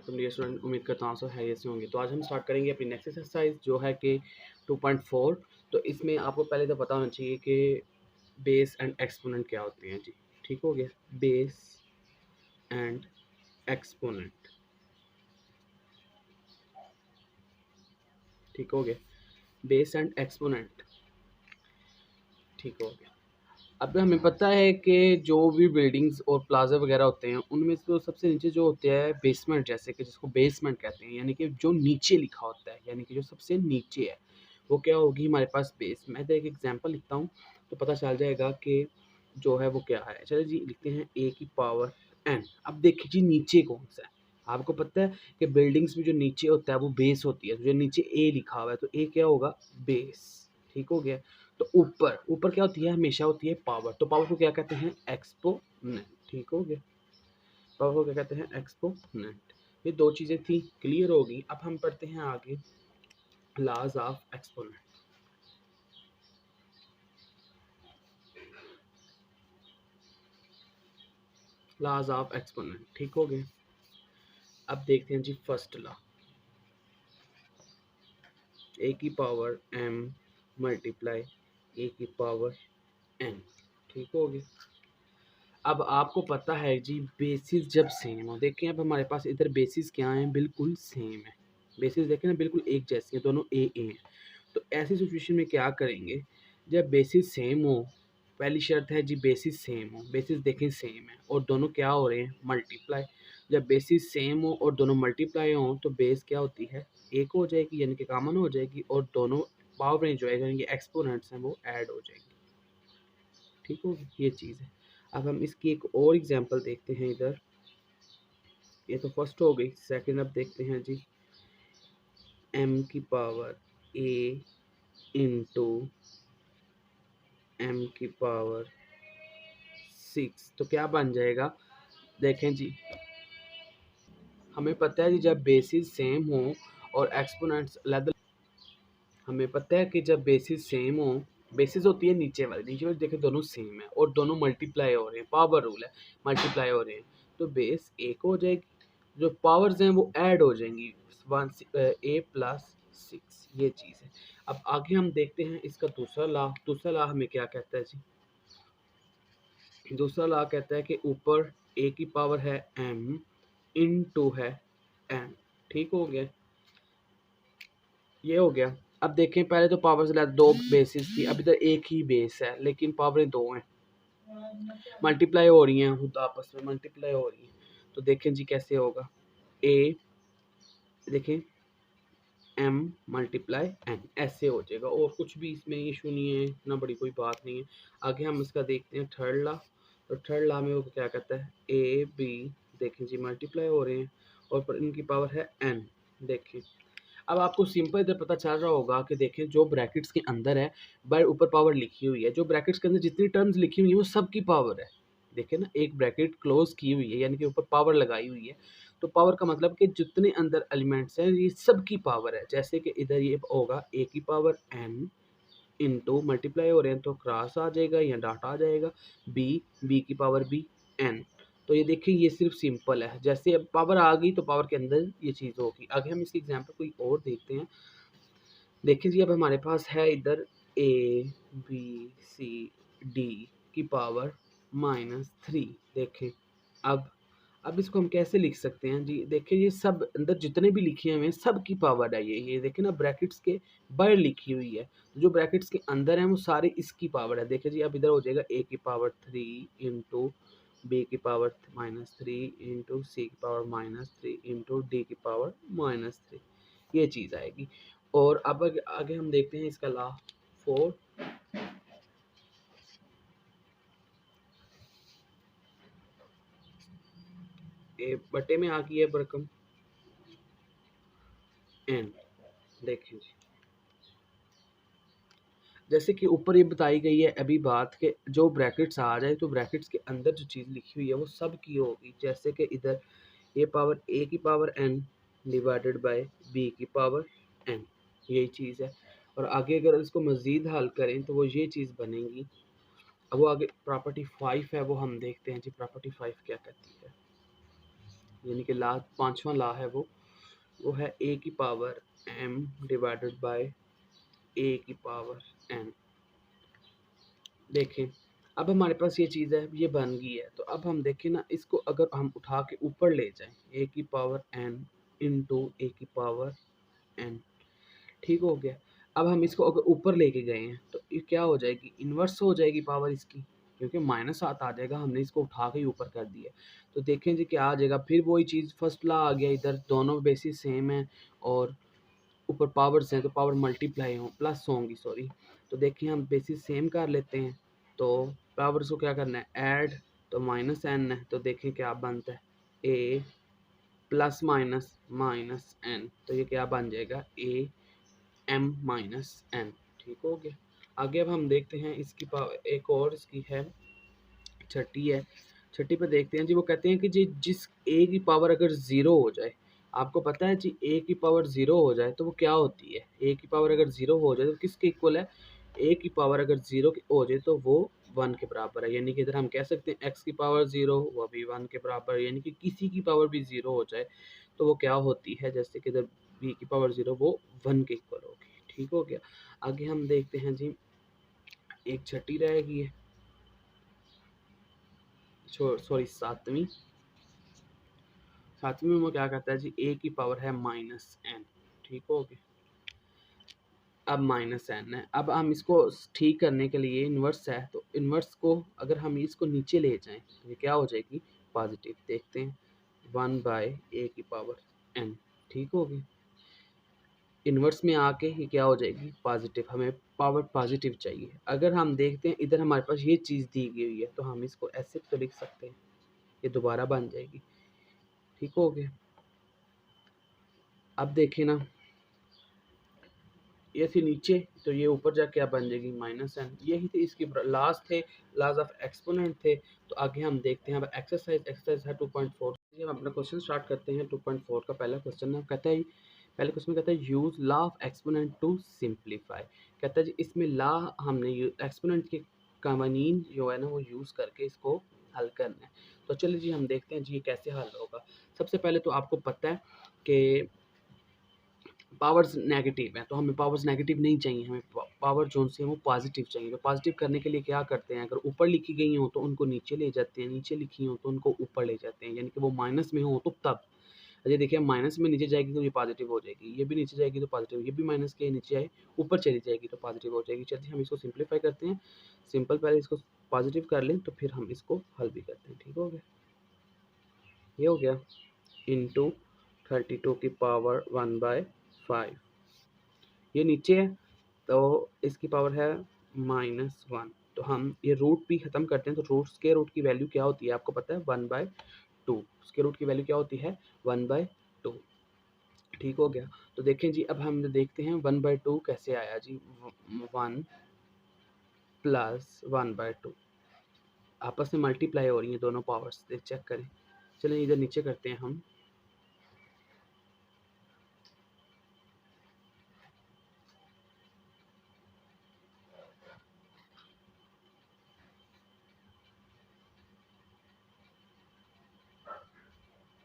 तो dear student, उम्मीद करता हूँ आप सब हैरियत से होंगे। तो आज हम स्टार्ट करेंगे अपनी नेक्स्ट एक्सरसाइज जो है कि 2.4। तो इसमें आपको पहले तो पता होना चाहिए कि बेस एंड एक्सपोनेंट क्या होते हैं जी। ठीक हो गया, बेस एंड एक्सपोनेंट। ठीक हो गया, बेस एंड एक्सपोनेंट। ठीक हो गया। अब हमें पता है कि जो भी बिल्डिंग्स और प्लाजा वगैरह होते हैं उनमें तो सबसे नीचे जो होते हैं बेसमेंट, जैसे कि जिसको बेसमेंट कहते हैं, यानी कि जो नीचे लिखा होता है, यानी कि जो सबसे नीचे है वो क्या होगी हमारे पास बेस। मैं तो एक एग्जांपल लिखता हूँ तो पता चल जाएगा कि जो है वो क्या है। चलो जी लिखते हैं ए की पावर एन। अब देखिए जी नीचे कौन सा है। आपको पता है कि बिल्डिंग्स में जो नीचे होता है वो बेस होती है, तो जो नीचे ए लिखा हुआ है तो ए क्या होगा, बेस। ठीक हो गया। तो ऊपर ऊपर क्या होती है, हमेशा होती है पावर। तो पावर को क्या कहते हैं, एक्सपोनेंट। ठीक हो गया, पावर को क्या कहते हैं, एक्सपोनेंट। ये दो चीजें थी, क्लियर होगी। अब हम पढ़ते हैं आगे laws of exponent. Laws of exponent. ठीक हो गया। अब देखते हैं जी फर्स्ट लॉ, ए की पावर एम मल्टीप्लाई ए की पावर एन। ठीक हो गया। अब आपको पता है जी बेसिस जब सेम हो, देखें अब हमारे पास इधर बेसिस क्या है, बिल्कुल सेम है। बेसिस देखें ना, बिल्कुल एक जैसे हैं, दोनों ए हैं। तो ऐसी सिचुएशन में क्या करेंगे, जब बेसिस सेम हो, पहली शर्त है जी बेसिस सेम हो। बेसिस देखें सेम है और दोनों क्या हो रहे हैं, मल्टीप्लाई। जब बेसिस सेम हो और दोनों मल्टीप्लाई हो तो बेस क्या होती है, एक हो जाएगी, यानी कि कॉमन हो जाएगी, और दोनों पावर जो है यानी कि एक्सपोनेंट्स हैं वो ऐड हो जाएंगे। ठीक होगी, ये चीज़ है। अब हम इसकी एक और एग्जांपल देखते हैं इधर। ये तो फर्स्ट हो गई, सेकंड अब देखते हैं जी m की पावर a इंटू m की पावर 6। तो क्या बन जाएगा, देखें जी हमें पता है जी जब बेसिस सेम हो और एक्सपोनेंट्स अलग, हमें पता है कि जब बेसिस सेम हो, बेसिस होती है नीचे वाली, नीचे वाली देखें दोनों सेम है और दोनों मल्टीप्लाई हो रहे हैं, पावर रूल है, मल्टीप्लाई हो रहे हैं, तो बेस एक हो जाएगी, जो पावर्स हैं वो ऐड हो जाएंगी, a प्लस 6। ये चीज़ है। अब आगे हम देखते हैं इसका दूसरा लॉ। दूसरा लॉ हमें क्या कहता है जी, दूसरा लॉ कहता है कि ऊपर a की पावर है m इनटू है n। ठीक हो गया, ये हो गया। अब देखें पहले तो पावर से दो बेसिस थी, अब इधर एक ही बेस है लेकिन पावरें दो हैं, मल्टीप्लाई हो रही हैं, खुद आपस में मल्टीप्लाई हो रही हैं। तो देखें जी कैसे होगा, ए देखें m मल्टीप्लाई n, ऐसे हो जाएगा, और कुछ भी इसमें इशू नहीं है, इतना बड़ी कोई बात नहीं है। आगे हम इसका देखते हैं थर्ड लॉ। तो थर्ड लॉ में वो क्या कहता है, ए बी देखें जी मल्टीप्लाई हो रहे हैं और पर इनकी पावर है n। देखें अब आपको सिंपल इधर पता चल रहा होगा कि देखें जो ब्रैकेट्स के अंदर है बाय ऊपर पावर लिखी हुई है, जो ब्रैकेट्स के अंदर जितनी टर्म्स लिखी हुई है वो सब की पावर है। देखें ना, एक ब्रैकेट क्लोज की हुई है यानी कि ऊपर पावर लगाई हुई है, तो पावर का मतलब कि जितने अंदर एलिमेंट्स हैं ये सब की पावर है। जैसे कि इधर ये होगा ए की पावर एन इनटू मल्टीप्लाई हो रहे हैं तो क्रॉस आ जाएगा या डाटा आ जाएगा, बी की पावर बी एन। तो ये देखिए ये सिर्फ सिंपल है, जैसे अब पावर आ गई तो पावर के अंदर ये चीज़ होगी। आगे हम इसकी एग्जांपल कोई और देखते हैं। देखिए जी अब हमारे पास है इधर ए बी सी डी की पावर -3। देखें अब इसको हम कैसे लिख सकते हैं जी, देखिए ये सब अंदर जितने भी लिखे हुए हैं सब की पावर है, ये देखें ना ब्रैकेट्स के बाहर लिखी हुई है, जो ब्रैकेट्स के अंदर हैं वो सारे इसकी पावर है। देखिए जी अब इधर हो जाएगा ए की पावर 3 इंटू बी की पावर -3 इंटू सी की पावर -3 इंटू डी की पावर -3, ये चीज़ आएगी। और अब आगे हम देखते हैं इसका लॉ 4। ए बटे में आ गई है बरकम एन। देखें जी जैसे कि ऊपर ये बताई गई है अभी बात के जो ब्रैकेट्स आ जाए तो ब्रैकेट्स के अंदर जो चीज़ लिखी हुई है वो सब की होगी। जैसे कि इधर ये पावर ए की power n divided by b की पावर एन, यही चीज़ है। और आगे अगर इसको मज़ीद हल करें तो वो ये चीज़ बनेगी। अब वो आगे प्रॉपर्टी 5 है वो हम देखते हैं जी, प्रॉपर्टी 5 क्या कहती है। यानी कि ला 5वां ला है वो है a की power m divided by a की पावर n। देखें अब हमारे पास ये चीज़ है, ये बन गई है। तो अब हम देखें ना, इसको अगर हम उठा के ऊपर ले जाएं, a की पावर n इंटू a की पावर n, ठीक हो गया। अब हम इसको अगर ऊपर लेके गए हैं तो ये क्या हो जाएगी, इन्वर्स हो जाएगी पावर इसकी, क्योंकि -7 आ जाएगा, हमने इसको उठा के ही ऊपर कर दिया। तो देखें जी क्या आ जाएगा, फिर वही चीज़ फर्स्ट ला आ गया, इधर दोनों बेसिस सेम है और ऊपर पावर्स हैं तो पावर मल्टीप्लाई हो प्लस होंगी, सॉरी। तो देखिए हम बेसिस सेम कर लेते हैं, तो पावर्स को क्या करना है, ऐड, तो -n है, तो देखें क्या बनता है, a plus minus minus n, तो ये क्या बन जाएगा, a m माइनस n, ठीक हो गया। आगे अब हम देखते हैं इसकी पावर, एक और इसकी है, छठी है। छठी पे देखते हैं जी, वो कहते हैं कि जी जिस a की पावर अगर 0 हो जाए, आपको पता है जी a की पावर 0 हो जाए तो वो क्या होती है, a की पावर अगर 0 हो जाए तो किसके इक्वल है, a की पावर अगर 0 हो जाए तो वो 1 के बराबर है। यानी कि इधर हम कह सकते हैं x की पावर 0 वो भी 1 के बराबर है, यानी कि किसी की पावर भी 0 हो जाए तो वो क्या होती है, जैसे कि इधर b की पावर 0 वो 1 के इक्वल होगी, ठीक हो गया। आगे हम देखते हैं जी, एक छठी रहेगी है, सॉरी सातवीं में क्या कहता है जी, a की पावर है -n, ठीक हो गया। अब -n है, अब हम इसको ठीक करने के लिए इन्वर्स है, तो इन्वर्स को अगर हम इसको नीचे ले जाएं तो ये क्या हो जाएगी, पॉजिटिव। देखते हैं 1/a की पावर n, ठीक हो गई। इन्वर्स में आके ये क्या हो जाएगी, पॉजिटिव, हमें पावर पॉजिटिव चाहिए। अगर हम देखते हैं इधर हमारे पास ये चीज़ दी गई हुई है तो हम इसको ऐसे तो लिख सकते हैं, ये दोबारा बन जाएगी, ठीक हो गया। अब देखें ना, ये थी नीचे तो ये ऊपर जाके क्या बन जाएगी, -n। यही थे इसके लास्ट थे, लाज ऑफ एक्सपोनेंट थे। तो आगे हम देखते हैं अब एक्सरसाइज है 2.4। हम अपना क्वेश्चन स्टार्ट करते हैं। 2.4 का पहला क्वेश्चन है, कहता है पहले क्वेश्चन में कहता है use law of exponent to simplify. कहता है जी इसमें लॉ हमने एक्सपोनेंट के कवानीन जो है ना वो यूज़ करके इसको हल करना है। तो चलिए जी हम देखते हैं जी ये कैसे हल होगा। सबसे पहले तो आपको पता है कि पावर्स नेगेटिव है, तो हमें पावर्स नेगेटिव नहीं चाहिए, हमें पावर जो से वो पॉजिटिव चाहिए। तो पॉजिटिव करने के लिए क्या करते हैं, अगर ऊपर लिखी गई हो तो उनको नीचे ले जाते हैं, नीचे लिखी हो तो उनको ऊपर ले जाते हैं, यानी कि वो माइनस में हो तो तब। अजय देखिए माइनस में नीचे जाएगी तो ये पॉजिटिव हो जाएगी, ये भी नीचे जाएगी तो पॉजिटिव, ये भी माइनस के नीचे आए ऊपर चली जाएगी तो पॉजिटिव हो जाएगी। चलिए हम इसको सिंप्लीफाई करते हैं, सिंपल पहले इसको पॉजिटिव कर लें तो फिर हम इसको हल भी करते हैं, ठीक हो गया। ये हो गया इंटू 32 की पावर 1/5, ये नीचे है तो इसकी पावर है -1। तो हम ये रूट भी ख़त्म करते हैं, तो रूट्स के रूट की वैल्यू क्या होती है आपको पता है, 1/2। उसके रूट की वैल्यू क्या होती है, 1/2, ठीक हो गया। तो देखें जी अब हम देखते हैं 1/2 कैसे आया जी, 1 प्लस 1/2 आपस में मल्टीप्लाई हो रही हैं दोनों पावर्स, चेक करें। चलिए इधर नीचे करते हैं हम,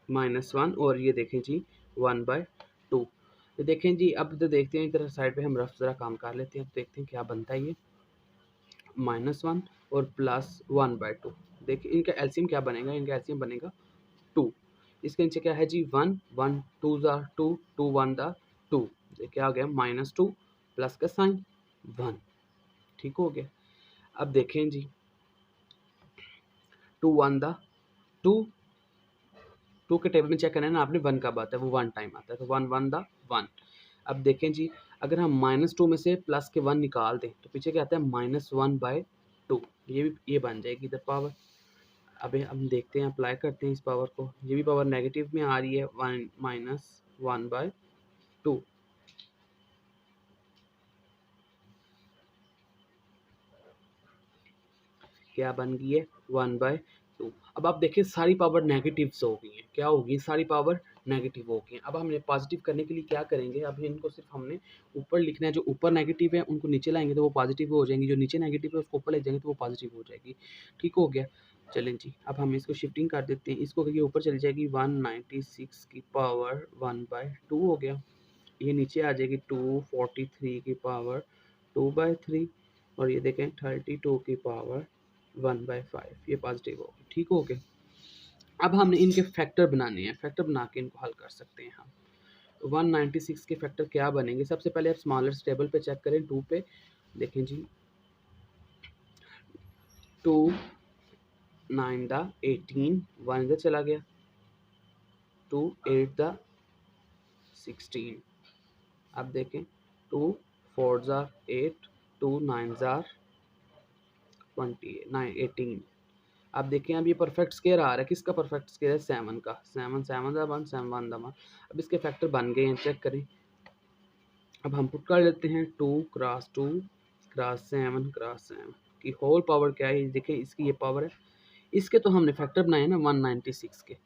-1 और ये देखें जी 1/2। तो देखें जी अब तो देखते हैं इधर साइड पे हम रफ ज़रा काम कर लेते हैं, तो देखते हैं क्या बनता है ये -1 और प्लस 1/2। देखिए इनका एलसीएम क्या बनेगा, इनका एलसीएम बनेगा 2। इसके नीचे क्या है जी 1 1 2 ज़ा 2 2 1 दा 2, क्या आ गया -2 प्लस का साइन 1, ठीक हो गया। अब देखें जी 2 1 दा 2, 2 के टेबल में चेक करना है ना आपने, 1 कब आता है, वो 1 टाइम आता है, तो 1 1 दा 1। अब देखें जी अगर हम -2 में से प्लस के 1 निकाल दें तो पीछे क्या आता है -1/2, ये भी ये बन जाएगी इधर पावर। अब हम देखते हैं अप्लाई करते हैं इस पावर को, ये भी पावर नेगेटिव में आ रही है, 1 -1/2, क्या बन गई है 1/2। अब आप देखिए सारी पावर नेगेटिव्स हो गई हैं, क्या होगी, सारी पावर नेगेटिव हो गई हैं। अब हमने पॉजिटिव करने के लिए क्या करेंगे, अब इनको सिर्फ हमने ऊपर लिखना है, जो ऊपर नेगेटिव है उनको नीचे लाएंगे तो वो पॉजिटिव हो जाएंगी, जो नीचे नेगेटिव है उसको ऊपर ले जाएंगे तो वो पॉजिटिव हो जाएगी, ठीक हो गया। चलें जी, अब हम इसको शिफ्टिंग कर देते हैं, इसको ये ऊपर चली जाएगी 196 की पावर 1/2 हो गया, ये नीचे आ जाएगी 243 की पावर 2/3 और ये देखें 32 की पावर 1/5, ये पॉजिटिव होगी। ठीक हो गया। अब हमने इनके फैक्टर बनाने हैं, फैक्टर बना के इनको हल कर सकते हैं हम। 196 के फैक्टर क्या बनेंगे? सबसे पहले आप स्मॉलेस्ट टेबल पे चेक करें, 2 पे देखें जी, 2 9 दा 18, 1 इधर चला गया, 2 8 दा 16, अब देखें 2 4 ज़ार 8, 2 9 ज़ार 18। अब देखें, अब ये परफेक्ट स्केयर आ रहा है, किसका परफेक्ट स्केयर है? 7 का, 7 7 दा 1, 7 1 दा 1। अब इसके फैक्टर बन गए हैं, चेक करें। अब हम पुट कर लेते हैं 2 क्रॉस 2 क्रॉस 7 क्रॉस 7 की होल पावर क्या है? देखें इसकी ये पावर है, इसके तो हमने फैक्टर बनाए ना 196 के,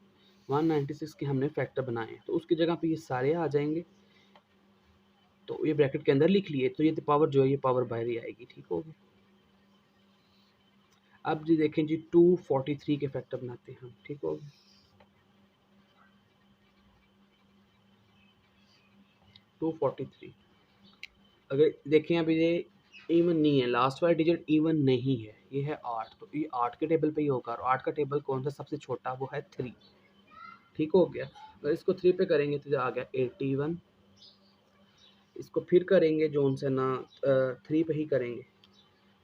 196 के हमने फैक्टर बनाए हैं, तो उसकी जगह पे ये सारे आ जाएंगे, तो ये ब्रैकेट के अंदर लिख लिए, तो ये पावर जो है ये पावर बाहर ही आएगी। ठीक हो गया। अब जी देखें जी 243 के फैक्टर बनाते हैं हम। ठीक हो गया, 243 अगर देखें अभी ये इवन नहीं है, लास्ट वाला डिजिट इवन नहीं है, ये है 8, तो ये 8 के टेबल पे ही होगा, और 8 का टेबल कौन सा सबसे छोटा? वो है 3। ठीक हो गया। अगर इसको 3 पे करेंगे तो आ गया 81, इसको फिर करेंगे जोन से ना 3 पे ही करेंगे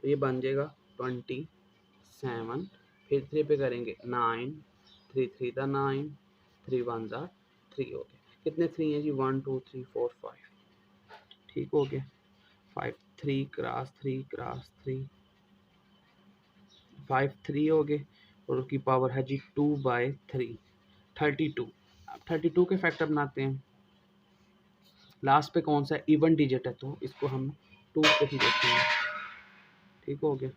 तो ये बन जाएगा 27, फिर 3 पे करेंगे 9, 3 3 दा 9, 3 1 दा 3 हो गया। कितने 3 है जी? 1 2 3 4 5। ठीक हो गया। 5 3 क्रॉस 3 क्रॉस 3, 5 3 हो गए, और उसकी पावर है जी 2/3, 32। अब 32 के फैक्टर बनाते हैं, लास्ट पे कौन सा इवन डिजिट है, तो इसको हम 2 पे ही देते हैं। ठीक हो गया।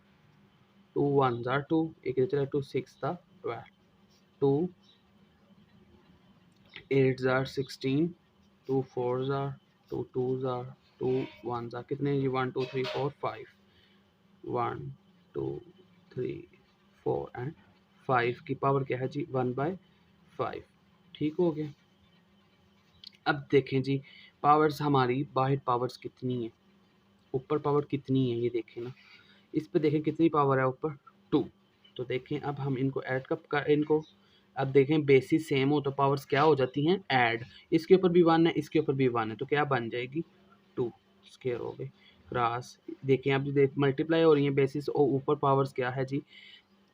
2 1 ज़ार 2, एक इधर चला 2 6 था 12, 2 8 ज़ार 16, 2 4 ज़ार 2 2 ज़ार 2 1 ज़ार, कितने जी? 1 2 3 4 5, 1 2 3 4 एंड 5 की पावर क्या है जी? 1/5। ठीक हो गया। अब देखें जी पावर्स हमारी बाहर पावर्स कितनी है, ऊपर पावर कितनी है, ये देखें ना, इस पे देखें कितनी पावर है ऊपर? 2। तो देखें अब हम इनको ऐड कब कर इनको, अब देखें बेसिस सेम हो तो पावर्स क्या हो जाती हैं? ऐड। इसके ऊपर भी 1 है, इसके ऊपर भी 1 है, तो क्या बन जाएगी? 2 स्क्वायर हो गई क्रॉस। देखें अब देख मल्टीप्लाई हो रही है बेसिस, और ऊपर पावर्स क्या है जी?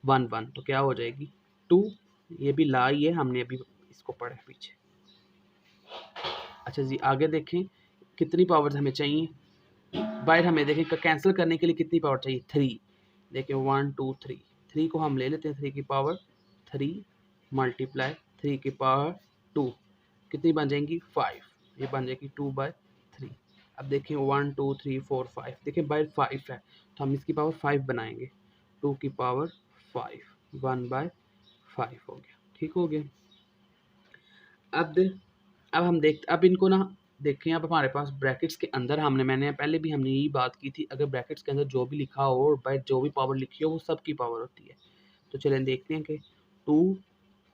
1 1, तो क्या हो जाएगी? 2। ये भी ला ही है, हमने अभी इसको पढ़ा है पीछे। अच्छा जी आगे देखें कितनी पावर्स हमें चाहिए, बाहर हमें देखें कैंसिल करने के लिए कितनी पावर चाहिए? 3। देखें 1 2 3, 3 को हम ले लेते हैं, 3 की पावर 3 मल्टीप्लाई 3 की पावर 2, कितनी बन जाएंगी? 5, ये बन जाएगी 2/3। अब देखें 1 2 3 4 5, देखें बाहर 5 है, तो हम इसकी पावर 5 बनाएंगे, 2 की पावर 5, 1/5 हो गया। ठीक हो गया। अब हम अब इनको ना देखें, अब हमारे पास ब्रैकेट्स के अंदर मैंने पहले भी हमने यही बात की थी, अगर ब्रैकेट्स के अंदर जो भी लिखा हो और बाय जो भी पावर लिखी हो वो सब की पावर होती है। तो चलें देखते हैं कि 2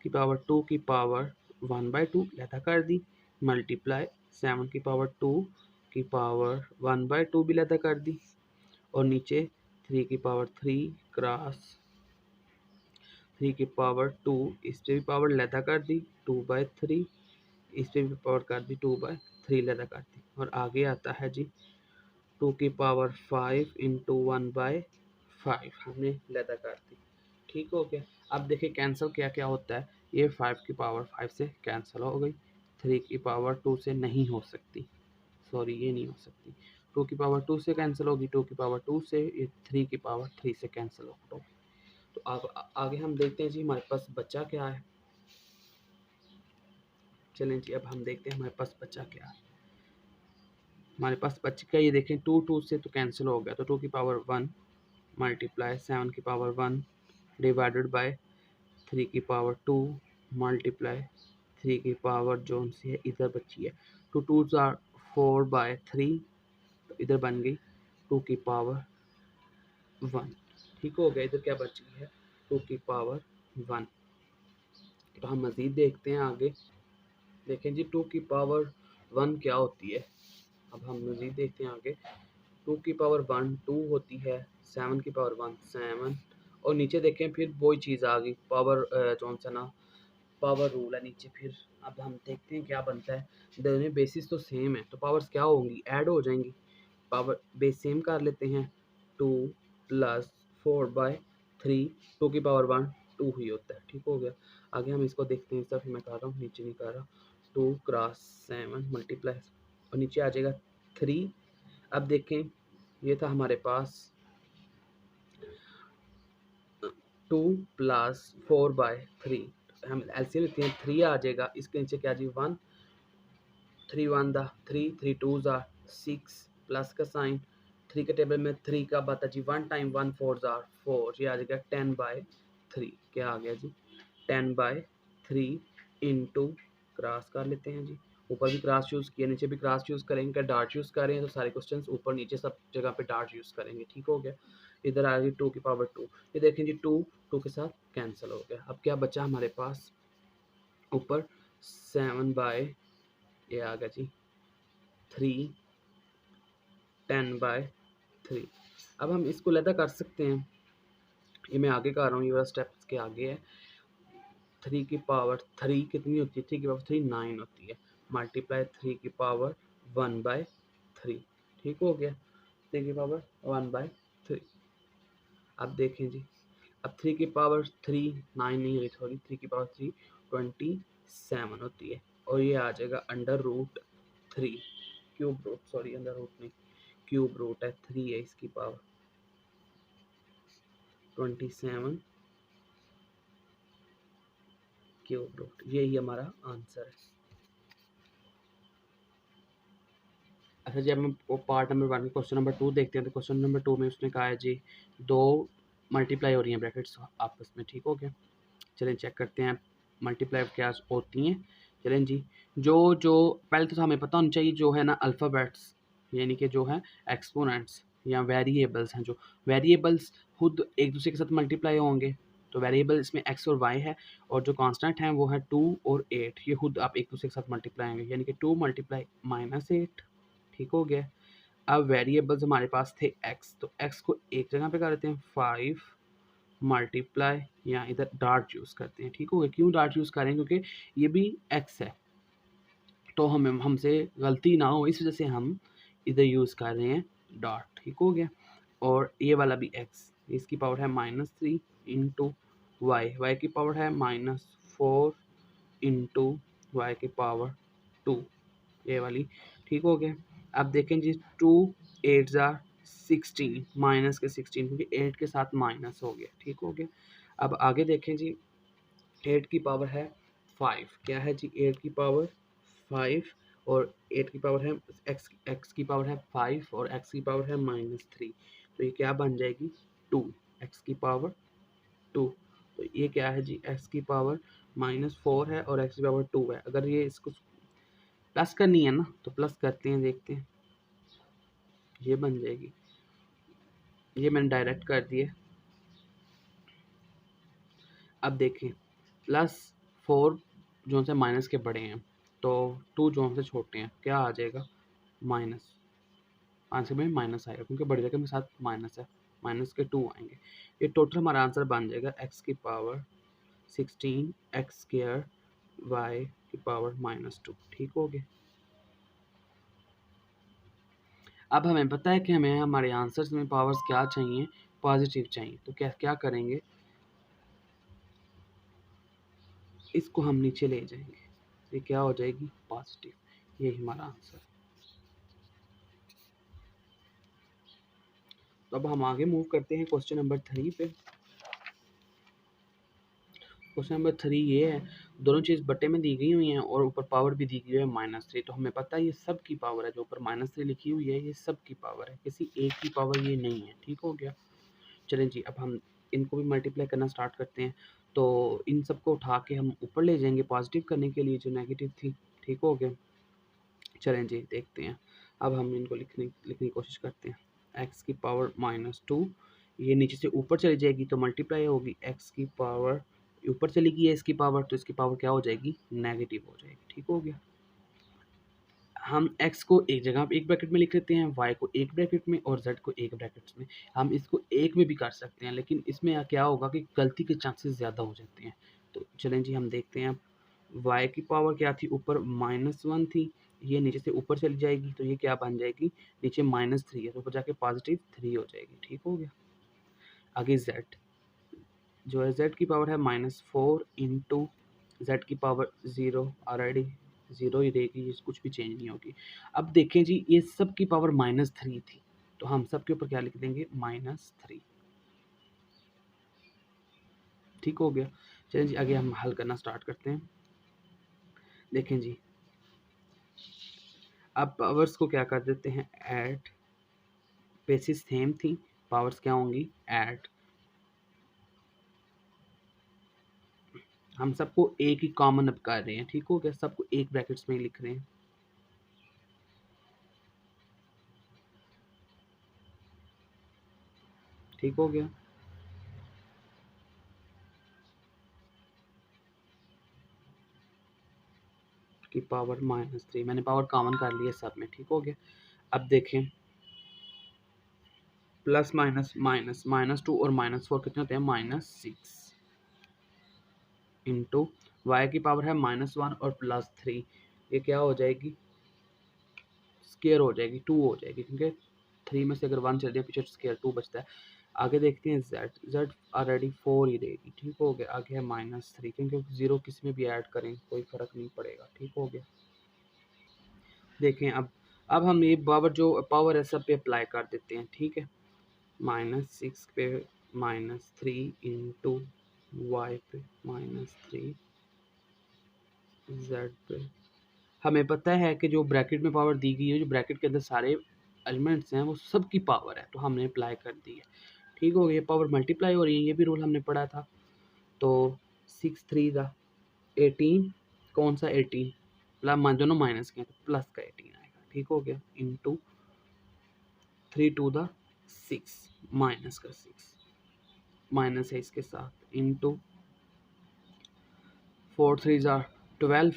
की पावर 2 की पावर 1/2 लैदा कर दी, मल्टीप्लाई 7 की पावर 2 की पावर 1/2 भी लैदा कर दी, और नीचे 3 की पावर 3 क्रॉस 3 की पावर 2, इस पर भी पावर लैदा कर दी 2/3, इस पे भी पावर कर दी 2/3 लैदा कर दी, और आगे आता है जी 2 की पावर 5 इंटू 1/5 हमने लैदा कर दी। ठीक हो गया। अब देखिए कैंसिल क्या क्या होता है, ये 5 की पावर 5 से कैंसिल हो गई, 3 की पावर 2 से नहीं हो सकती, सॉरी ये नहीं हो सकती, 2 की पावर 2 से कैंसिल होगी, 2 की पावर 2 से, ये 3 की पावर 3 से कैंसिल होगी। तो अब आगे हम देखते हैं जी हमारे पास बचा क्या है। चलें जी अब हम देखते हैं हमारे पास बचा क्या है। हमारे पास बच गया, ये देखें 2 2 से तो कैंसिल हो गया, तो 2 की पावर 1 मल्टीप्लाई 7 की पावर 1 डिवाइडेड बाय 3 की पावर 2 मल्टीप्लाई 3 की पावर जोन सी है इधर बची है, 2 2 आर 4/3, तो इधर बन गई 2 की पावर 1। ठीक हो गया। इधर क्या बच गई है? 2 की पावर 1। तो हम मज़ीद देखते हैं आगे। देखें जी 2 की पावर 1 क्या होती है। अब हम मज़ीद देखते हैं आगे। 2 की पावर 1 2 होती है, 7 की पावर 1 7, और नीचे देखें फिर वही चीज़ आ गई पावर कौन सा ना पावर रूल है नीचे फिर। अब हम देखते हैं क्या बनता है। दोनों बेसिस तो सेम है तो पावर्स क्या होंगी, ऐड हो जाएंगी। पावर बेस सेम कर लेते हैं। 2 प्लस 4/3, 2 की पावर 1 2 ही होता है, ठीक हो गया। आगे हम इसको देखते हैं, इस तरफ मैं कर रहा हूँ, नीचे नहीं कर रहा। 2 क्रॉस 7 मल्टीप्लाई और नीचे आ जाएगा 3। अब देखें ये था हमारे पास 2 प्लस 4/3, हम एलसीएम लेते हैं 3 आ जाएगा। इसके नीचे क्या जी 1, 3 1 दा 3, 3 2 ज़ा 6, प्लस का साइन 3 के टेबल में 3 का बता जी 1 टाइम 1 4 ज़ा 4, ये आ जाएगा 10/3। क्या आ गया जी 10/3 इंटू क्रॉस कर लेते हैं जी। ऊपर भी क्रॉस यूज़ किया, नीचे भी क्रॉस यूज़ करेंगे। क्या डार्ट यूज़ करें तो सारे क्वेश्चन ऊपर नीचे सब जगह पे डार्ट यूज़ करेंगे, ठीक हो गया। इधर आ गई 2 की पावर 2, ये देखें जी 2 2 के साथ कैंसिल हो गया। अब क्या बचा हमारे पास ऊपर 7 बाय ये आ गया जी 3 10/3। अब हम इसको लैदा कर सकते हैं, ये मैं आगे कर रहा हूँ, ये वाला स्टेप के आगे है। 3 की पावर 3 कितनी होती है, 3 की पावर 3 9 होती है, मल्टीप्लाई 3 की पावर 1/3, ठीक हो गया। 3 की पावर 1/3। अब देखें जी, अब 3 की पावर 3 9 नहीं हुई, सॉरी 3 की पावर 3 27 होती है, और ये आ जाएगा √3 cube root, sorry under root नहीं क्यूब रूट है, 3 है इसकी पावर 27 क्यूब रूट, यही हमारा आंसर है। अच्छा जी, अब हम पार्ट नंबर 1 क्वेश्चन नंबर 2 देखते हैं। तो क्वेश्चन नंबर 2 में उसने कहा है जी 2 मल्टीप्लाई हो रही हैं ब्रैकेट्स आपस में, ठीक हो गया। चलें चेक करते हैं मल्टीप्लाई क्या होती हैं। चलें जी, जो जो पहले तो हमें पता होना चाहिए जो है ना अल्फ़ाबेट्स, यानी कि जो है एक्सपोनेंट्स या वेरिएबल्स हैं, जो वेरिएबल्स खुद एक दूसरे के साथ मल्टीप्लाई होंगे। तो वेरिएबल इसमें एक्स और वाई है, और जो कांस्टेंट हैं वो है 2 और 8, ये खुद आप एक दूसरे के साथ मल्टीप्लाई होंगे, यानी कि 2 मल्टीप्लाई -8, ठीक हो गया। अब वेरिएबल्स हमारे पास थे एक्स, तो एक्स को एक जगह पे कर देते हैं 5 मल्टीप्लाई, या इधर डार्ट यूज़ करते हैं, ठीक हो गया। क्यों डार्ट यूज़ करें, क्योंकि ये भी एक्स है, तो हमें हमसे गलती ना हो इस वजह से हम इधर यूज़ कर रहे हैं डॉट, ठीक हो गया। और ये वाला भी एक्स, इसकी पावर है -3 इंटू वाई, वाई की पावर है -4 इंटू वाई की पावर 2, ये वाली, ठीक हो गया। अब देखें जी 2 8 ज़ार 16, माइनस के 16, क्योंकि 8 के साथ माइनस हो गया, ठीक हो गया। अब आगे देखें जी 8 की पावर है 5, क्या है जी 8 की पावर 5, और 8 की पावर है एक्स की पावर है 5, और एक्स की पावर है -3, तो ये क्या बन जाएगी 2 एक्स की पावर 2। तो ये क्या है जी एक्स की पावर -4 है और एक्स की पावर 2 है। अगर ये इसको प्लस करनी है ना तो प्लस करते हैं, देखते हैं ये बन जाएगी, ये मैंने डायरेक्ट कर दिया। अब देखें +4 जो से माइनस के बड़े हैं, तो 2 जो से छोटे हैं, क्या आ जाएगा माइनस, आंसर में माइनस आएगा क्योंकि बड़ी रकम के साथ माइनस है, माइनस के 2 आएंगे। ये टोटल हमारा आंसर बन जाएगा एक्स की पावर 16 एक्स स्क्वायर वाई की पावर -2, ठीक हो गया। अब हमें पता है कि हमें हमारे आंसर्स में पावर्स क्या चाहिए, पॉजिटिव चाहिए, तो क्या क्या करेंगे, इसको हम नीचे ले जाएंगे, ये क्या हो जाएगी पॉजिटिव, यही हमारा आंसर है। तो अब हम आगे मूव करते हैं क्वेश्चन नंबर 3 पे। क्वेश्चन नंबर 3 ये है, दोनों चीज़ बटे में दी गई हुई हैं और ऊपर पावर भी दी गई है -3, तो हमें पता है ये सब की पावर है, जो ऊपर -3 लिखी हुई है ये सब की पावर है, किसी एक की पावर ये नहीं है, ठीक हो गया। चलें जी, अब हम इनको भी मल्टीप्लाई करना स्टार्ट करते हैं। तो इन सबको उठा के हम ऊपर ले जाएंगे पॉजिटिव करने के लिए, जो नेगेटिव थी, ठीक हो गया। चलें जी देखते हैं, अब हम इनको लिखने की कोशिश करते हैं। एक्स की पावर -2 ये नीचे से ऊपर चली जाएगी तो मल्टीप्लाई होगी, एक्स की पावर ऊपर चली गई है इसकी पावर, तो इसकी पावर क्या हो जाएगी, नेगेटिव हो जाएगी। ठीक हो गया। हम x को एक जगह एक ब्रैकेट में लिख लेते हैं, y को एक ब्रैकेट में और z को एक ब्रैकेट में। हम इसको एक में भी कर सकते हैं, लेकिन इसमें क्या होगा कि गलती के चांसेस ज़्यादा हो जाते हैं। तो चलें जी हम देखते हैं। y की पावर क्या थी, ऊपर -1 थी, ये नीचे से ऊपर चली जाएगी तो ये क्या बन जाएगी, नीचे -3 है तो ऊपर जाके +3 हो जाएगी। ठीक हो गया। आगे z जो है, z की पावर है -4 इंटू z की पावर 0, ऑलरेडी 0 ही रहेगी, कुछ भी चेंज नहीं होगी। अब देखें जी, ये सब की पावर -3 थी, तो हम सब के ऊपर क्या लिख देंगे, -3। ठीक हो गया। चलिए जी आगे हम हल करना स्टार्ट करते हैं। देखें जी, अब पावर्स को क्या कर देते हैं, ऐड, बेसिस सेम थी, पावर्स क्या होंगी, ऐड। हम सबको एक ही कॉमन अब कर रहे हैं। ठीक हो गया, सबको एक ब्रैकेट्स में ही लिख रहे हैं। ठीक हो गया। की पावर -3, मैंने पावर कॉमन कर लिया सब में। ठीक हो गया। अब देखें, प्लस माइनस माइनस, -2 और -4 कितने होते हैं, -6 इंटू वाई की पावर है -1 और +3, ये क्या हो जाएगी, स्केयर हो जाएगी, 2 हो जाएगी, क्योंकि 3 में से अगर 1 चल जाए पीछे स्केयर 2 बचता है। आगे देखते हैं z ऑलरेडी 4 ही रहेगी। ठीक हो गया। आगे है -3, क्योंकि 0 किस में भी ऐड करें कोई फ़र्क नहीं पड़ेगा। ठीक हो गया। देखें अब हम ये पावर है सब पे अप्लाई कर देते हैं। ठीक है, -6 पे -3 इंटू वाई पे -3, z पे, हमें पता है कि जो ब्रैकेट में पावर दी गई है, जो ब्रैकेट के अंदर सारे एलिमेंट्स हैं वो सब की पावर है, तो हमने अप्लाई कर दी है। ठीक हो गया। पावर मल्टीप्लाई हो रही है, ये भी रूल हमने पढ़ा था। तो 6 3 का 18, कौन सा 18, प्लस दोनों माइनस के, तो प्लस का 18 आएगा। ठीक हो गया। इंटू 3 2 द 6, माइनस का 6, माइनस है इसके साथ, इंटू 4 3 ज़ा 12,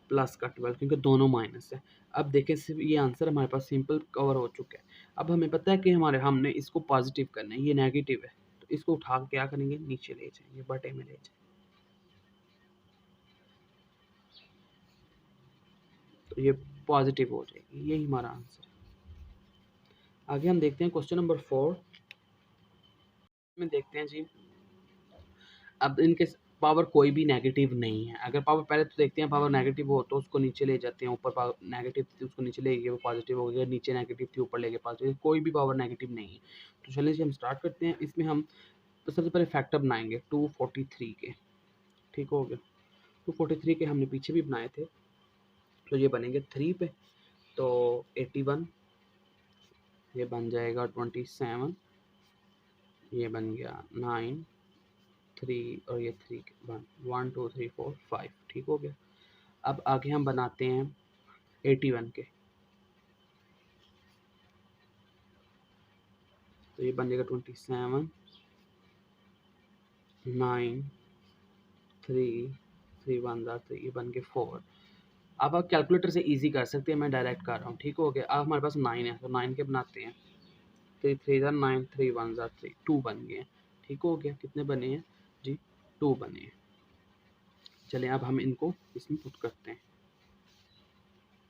प्लस का 12, क्योंकि दोनों माइनस है। अब देखें, सिर्फ ये आंसर हमारे पास सिंपल कवर हो चुका है। अब हमें पता है कि हमने इसको पॉजिटिव करना है, ये नेगेटिव है, तो इसको उठा के क्या करेंगे, नीचे ले जाएंगे, बटे में ले जाएंगे, तो ये पॉजिटिव हो जाएगी। यही हमारा आंसर है। आगे हम देखते हैं क्वेश्चन नंबर 4 में। देखते हैं जी, अब इनके पावर कोई भी नेगेटिव नहीं है। अगर पावर, पहले तो देखते हैं, पावर नेगेटिव हो तो उसको नीचे ले जाते हैं, ऊपर पावर नेगेटिव थी उसको नीचे ले गए वो पॉजिटिव हो गया, नीचे नेगेटिव थी ऊपर ले गए पॉजिटिव, कोई भी पावर नेगेटिव नहीं है। तो चलिए जी हम स्टार्ट करते हैं। इसमें हम तो सबसे पहले फैक्टर बनाएंगे 243 के। ठीक हो गया। 243 के हमने पीछे भी बनाए थे, तो ये बनेंगे 3 पे, तो 81, ये बन जाएगा 27, ये बन गया 9 3, और ये 3 1 2 3 4 5। ठीक हो गया। अब आगे हम बनाते हैं 81 के, तो ये बन जाएगा 27 9 3 3 1 3, ये बन के 4। अब आप कैलकुलेटर से इजी कर सकते हैं, मैं डायरेक्ट कर रहा हूँ। ठीक हो गया। अब हमारे पास 9 है, तो 9 के बनाते हैं, 3 3 9 3 1 3, 2 बन गए। ठीक हो गया। कितने बने हैं जी, 2 बने हैं। चलें अब हम इनको इसमें पुट करते हैं।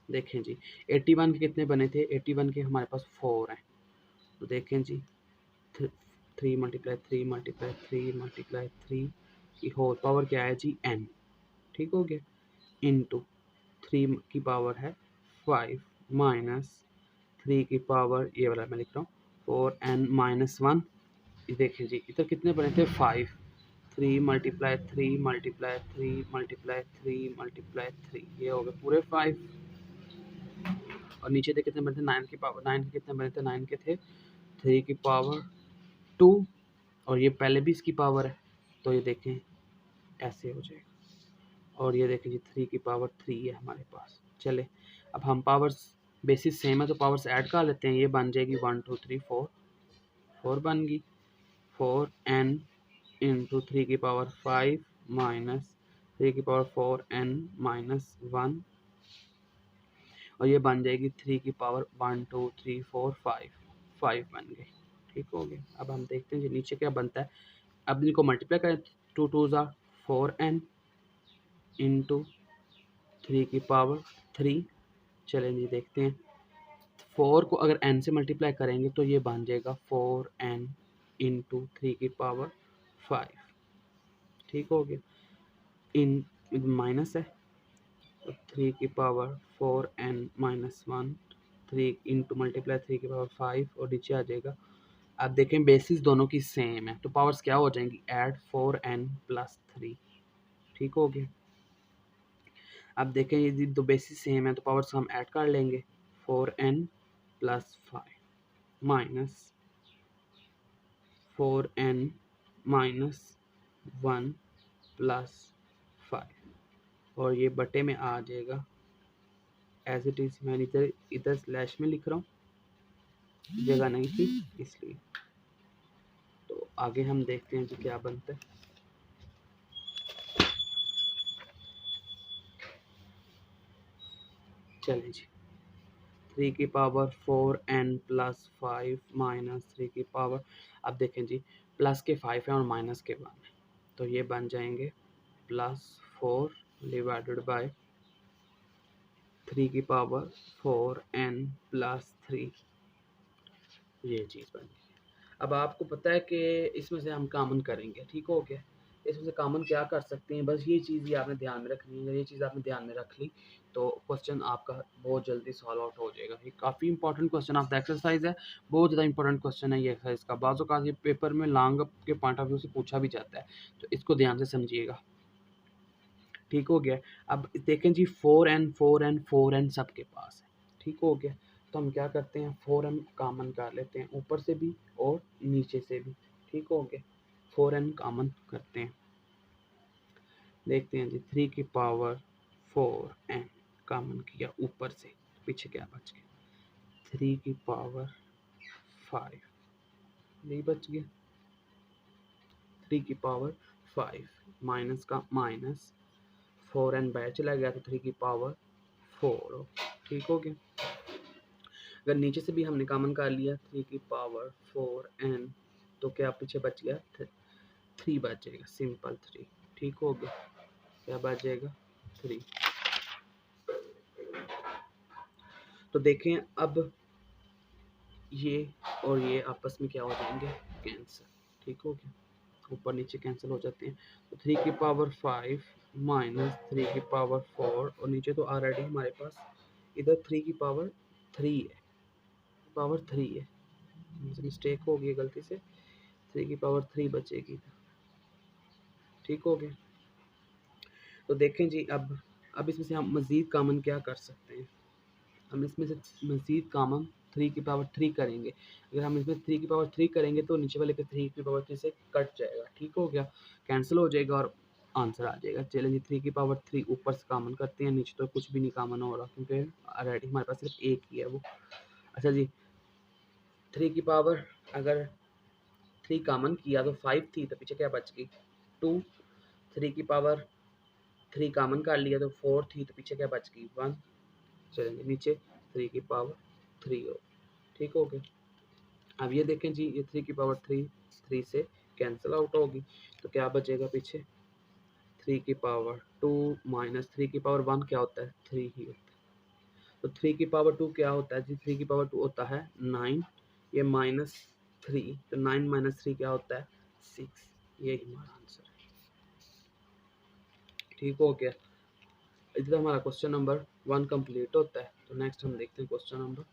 देखें जी, 81 के कितने बने थे, 81 के हमारे पास 4 हैं, तो देखें जी, 3 × 3 × 3 × 3 की होल पावर क्या है जी, n। ठीक हो गया। इंटू 3 की पावर है 5 माइनस 3 की पावर, ये वाला मैं लिख रहा हूँ, 4n-1। ये देखें जी, इधर कितने बने थे, 5, 3 × 3 × 3 × 3 × 3, ये हो गए पूरे 5। और नीचे थे कितने बने थे, 9 की पावर, 9 के कितने बने थे, 9 के थे 3 की पावर 2, और ये पहले भी इसकी पावर है, तो ये देखें ऐसे हो जाएगा। और ये देखें जी, 3 की पावर 3 है हमारे पास। चले अब हम पावर्स, बेसिस सेम है तो पावर्स ऐड कर लेते हैं, ये बन जाएगी 1 2 3 4, 4 बन गई। 4n इंटू 3 की पावर 5 माइनस 3 की पावर 4n माइनस 1, और ये बन जाएगी 3 की पावर 1 2 3 4 5, 5 बन गई। ठीक हो गया। अब हम देखते हैं जी नीचे क्या बनता है। अब इनको मल्टीप्लाई करें, 2 2 ज़ा 4n इंटू 3 की पावर 3। चलें जी देखते हैं, 4 को अगर n से मल्टीप्लाई करेंगे तो ये बन जाएगा 4n इंटू 3 की पावर 5। ठीक हो गया। इन माइनस है तो 3 की power 4n minus 1, 3 into multiply 3 की पावर 5 और नीचे आ जाएगा। अब देखें बेसिस दोनों की सेम है तो पावर्स क्या हो जाएंगी, ऐड 4n प्लस 3। ठीक हो गया। अब देखें ये दो बेसिस सेम है तो पावर्स हम ऐड कर लेंगे, 4n plus 5 minus 4n minus 1 plus 5, और ये बटे में आ जाएगा एज इट इज़। मैं इधर इधर स्लैश में लिख रहा हूँ, जगह नहीं थी इसलिए। तो आगे हम देखते हैं जी क्या बनता है। चलें जी, 3 की पावर 4n प्लस 5 माइनस 3 की पावर, अब देखें जी प्लस के 5 है और माइनस के 1 है तो ये बन जाएंगे प्लस 4 डिवाइडेड बाय 3 की पावर 4n प्लस 3, ये चीज़ बन गई। अब आपको पता है कि इसमें से हम कॉमन करेंगे। ठीक हो गया। इसमें से कॉमन क्या कर सकते हैं, बस ये चीज़ ही आपने ध्यान में रखनी है। अगर ये चीज़ आपने ध्यान में रख ली तो क्वेश्चन आपका बहुत जल्दी सॉल्व आउट हो जाएगा। ये काफ़ी इंपॉर्टेंट क्वेश्चन आपका एक्सरसाइज है, बहुत ज़्यादा इंपॉर्टेंट क्वेश्चन है ये एक्सरसाइज का। बाज़ औक़ात ये पेपर में लॉन्ग के पॉइंट ऑफ व्यू से पूछा भी जाता है, तो इसको ध्यान से समझिएगा। ठीक हो गया। अब देखें जी 4n सबके पास है। ठीक हो गया। तो हम क्या करते हैं, 4n कॉमन कर लेते हैं, ऊपर से भी और नीचे से भी। ठीक हो गया। 4n कॉमन करते हैं, देखते हैं जी 3 की पावर 4n कॉमन किया ऊपर से, पीछे क्या बच गया, 3 की पावर 5 नहीं बच गया, 3 की पावर 5 माइनस का माइनस, 4n बाहर चला गया तो 3 की पावर 4। ठीक हो गया। अगर नीचे से भी हमने कॉमन कर लिया 3 की पावर 4n तो क्या पीछे बच गया, 3 बच जाएगा, सिंपल 3। ठीक हो गया। क्या बच जाएगा, 3। तो देखें अब ये और ये आपस में क्या हो जाएंगे, कैंसिल। ठीक हो गया। ऊपर नीचे कैंसिल हो जाते हैं। तो 3 की पावर 5 माइनस 3 की पावर 4, और नीचे तो ऑलरेडी हमारे पास इधर 3 की पावर 3 है, पावर 3 है, मिस्टेक हो गई गलती से, 3 की पावर 3 बचेगी। ठीक हो गया। तो देखें जी अब इसमें से हम मज़ीद कॉमन क्या कर सकते हैं, हम इसमें से मज़ीद कॉमन 3 की पावर 3 करेंगे। अगर हम इसमें 3 की पावर 3 करेंगे तो नीचे वाले के 3 की पावर 3 से कट जाएगा। ठीक हो गया, कैंसिल हो जाएगा और आंसर आ जाएगा। चलें जी 3 की पावर 3 ऊपर से कॉमन करते हैं, नीचे तो कुछ भी नहीं कॉमन हो रहा क्योंकि ऑलरेडी हमारे पास सिर्फ एक ही है वो। अच्छा जी 3 की पावर अगर 3 कॉमन किया तो 5 थी तो पीछे क्या बच गई, 2। 3 की पावर 3 कॉमन कर लिया तो 4 थी तो पीछे क्या बच गई, 1। चलेंगे नीचे 3 की पावर 3 हो। ठीक हो गया। अब ये देखें जी ये 3 की पावर 3 से कैंसिल आउट होगी तो क्या बचेगा पीछे, 3 की पावर 2 माइनस 3 की पावर 1 क्या होता है, 3 ही होता है। तो 3 की पावर 2 क्या होता है जी, 3 की पावर 2 होता है 9, ये माइनस 3 तो 9 माइनस 3 क्या होता है, 6। यही हमारा आंसर है। ठीक हो गया। इधर हमारा क्वेश्चन नंबर 1 कंप्लीट होता है। तो नेक्स्ट हम देखते हैं क्वेश्चन नंबर